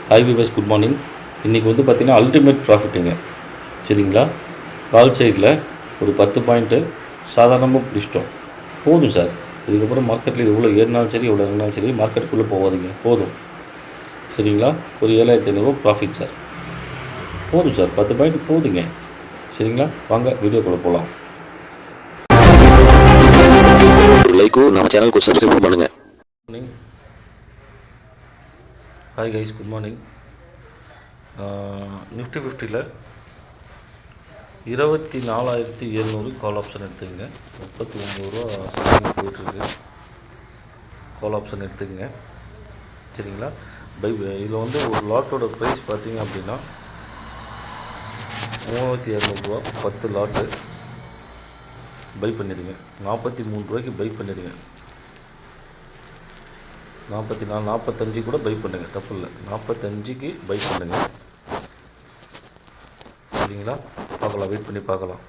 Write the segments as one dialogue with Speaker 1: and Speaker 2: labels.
Speaker 1: Hi viewers, good morning. இன்றைக்கி வந்து பார்த்திங்கன்னா அல்டிமேட் ப்ராஃபிட்டுங்க. சரிங்களா? கால் சைடில் ஒரு 10 பாயிண்ட்டு சாதாரணமாக பிடிச்சிட்டோம். போதும் சார். இதுக்கப்புறம் மார்க்கெட்டில் எவ்வளோ ஏறினாலும் சரி, எவ்வளோ இறங்கினாலும் சரி, மார்க்கெட்டுக்குள்ளே போகாதீங்க. போதும். சரிங்களா? ஒரு 7500 ப்ராஃபிட் சார். போதும் சார், 10 பாயிண்ட் போதுங்க. சரிங்களா? வாங்க வீடியோக்குள்ளே போகலாம்.
Speaker 2: ஒரு லைக்கும் நம்ம சேனலுக்கு சப்ஸ்கிரைப் பண்ணுங்க.
Speaker 1: Hi guys, good morning. Nifty 50ல் 24,700 கால் ஆப்ஷன் எடுத்துக்கங்க. 39 ரூபா போயிட்டுருக்கு. கால் ஆப்ஷன் எடுத்துக்கங்க. சரிங்களா? இதில் வந்து ஒரு லாட்டோட ப்ரைஸ் பார்த்தீங்க அப்படின்னா 3200 ரூபா. 10 லாட்டு பை பண்ணிடுங்க. 43 ரூபாய்க்கு பை பண்ணிடுங்க. 44, 45 கூட பை பண்ணுங்கள், தப்பு இல்லை. 45க்கு பை பண்ணுங்கள். சரிங்களா? பார்க்கலாம், வெயிட் பண்ணி பார்க்கலாம்.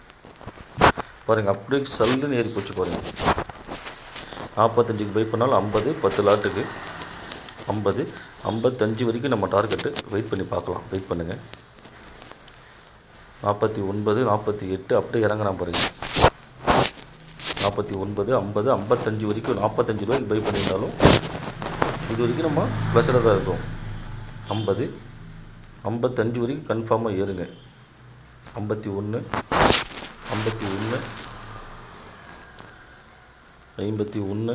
Speaker 1: பாருங்கள், அப்படியே சல்லுன்னு ஏறி போச்சு பாருங்கள். 45க்கு பை பண்ணாலும் 50, 10 லாட்டுக்கு 50, 55 வரைக்கும் நம்ம டார்கெட்டு. வெயிட் பண்ணி பார்க்கலாம், வெயிட் பண்ணுங்கள். 49, 48 அப்படியே இறங்கினா பாருங்கள். 49, 50, 55 வரைக்கும் 45 ரூபாய்க்கு பை பண்ணியிருந்தாலும் இது வரைக்கும் நம்ம ப்ளஸில் தான் இருக்கும். 50, 55 வரைக்கும் கன்ஃபார்மாக ஏறுங்க. 51, 51, 51,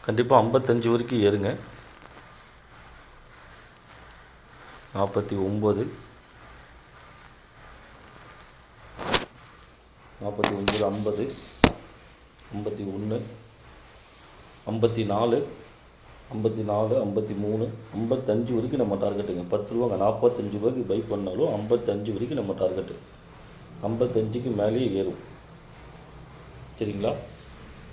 Speaker 1: கண்டிப்பாக 55 வரைக்கும் ஏறுங்க. 49, 50, 51, 54, 54, 53, 55 வரைக்கும் நம்ம டார்கெட்டுங்க. 10 ரூபாங்க. 45 ரூபாய்க்கு பை பண்ணாலும் 55 வரைக்கும் நம்ம டார்கெட்டு. 55க்கு மேலேயே ஏறும். சரிங்களா?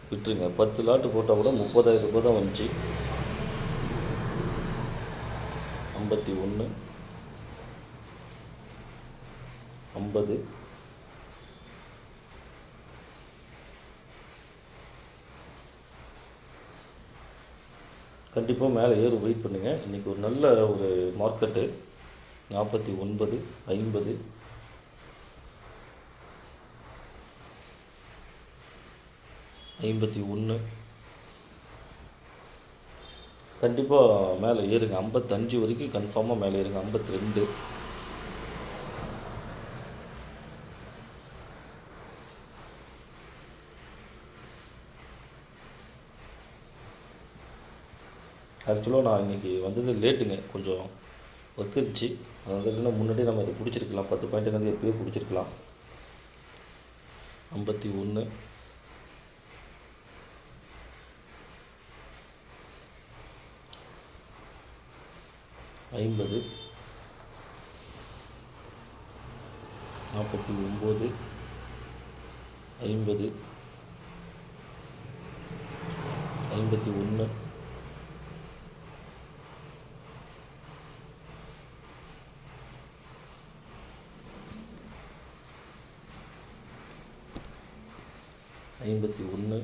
Speaker 1: விட்டுருங்க. 10 லாட்டு போட்டால் கூட 30,000 ரூபாய் தான் வந்துச்சு. 51, 50, கண்டிப்பாக மேலே ஏறும். வெயிட் பண்ணுங்கள். இன்றைக்கி ஒரு நல்ல ஒரு மார்க்கெட்டு. 49, 50, 51, கண்டிப்பாக மேலே ஏறுங்க. 55 வரைக்கும் கன்ஃபார்மாக மேலே ஏறுங்க. 52, ஆக்சுவலாக நான் இன்றைக்கி வந்தது லேட்டுங்க. கொஞ்சம் ஒர்க் இருந்துச்சு. அது இன்னும் முன்னாடியே நம்ம இதை பிடிச்சிருக்கலாம். 10 பாயிண்ட் வந்து எப்போயோ பிடிச்சிருக்கலாம். 51, 50, 49, 50, 51, 51,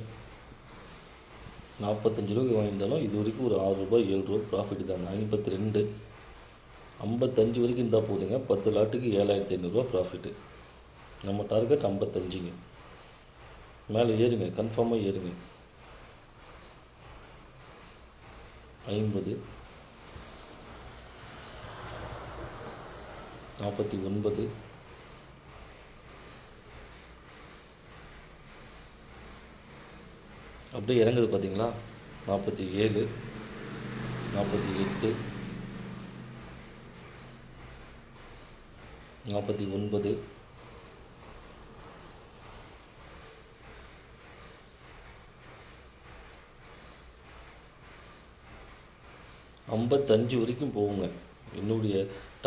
Speaker 1: 45 ரூபாய்க்கு வாங்கியிருந்தாலும் இது வரைக்கும் ஒரு 6 ரூபாய் 7 ரூபா ப்ராஃபிட் தாங்க. 52, 55 வரைக்கும் இருந்தால் போதுங்க. 10 லாட்டுக்கு 7,500 ரூபா ப்ராஃபிட்டு. நம்ம டார்கெட் 55ங்க. மேலே ஏறுங்க, கன்ஃபார்மாக ஏறுங்க. 50, 49, அப்படியே இறங்குது பார்த்தீங்களா? 47, 48, 49, 55 வரைக்கும் போகுங்க. என்னுடைய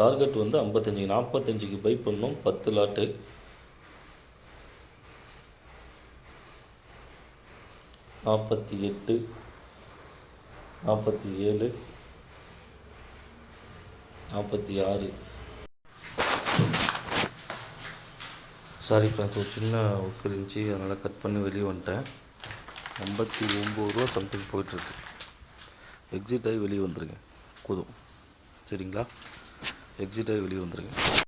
Speaker 1: டார்கெட் வந்து 55. 45க்கு பை பண்ணோம். 10 லாட்டு. 48, 47, 46. சாரி ஃப்ரெண்ட்ஸ், ஒரு சின்ன ஒர்க் இருந்துச்சு, அதனால் கட் பண்ணி வெளியே வந்துட்டேன். 59 ரூபா சம்திங் போயிட்டுருக்கு. எக்ஸிட் ஆகி வெளியே வந்துடுங்க. போதும். சரிங்களா? எக்ஸிட் ஆகி வெளியே வந்துடுங்க.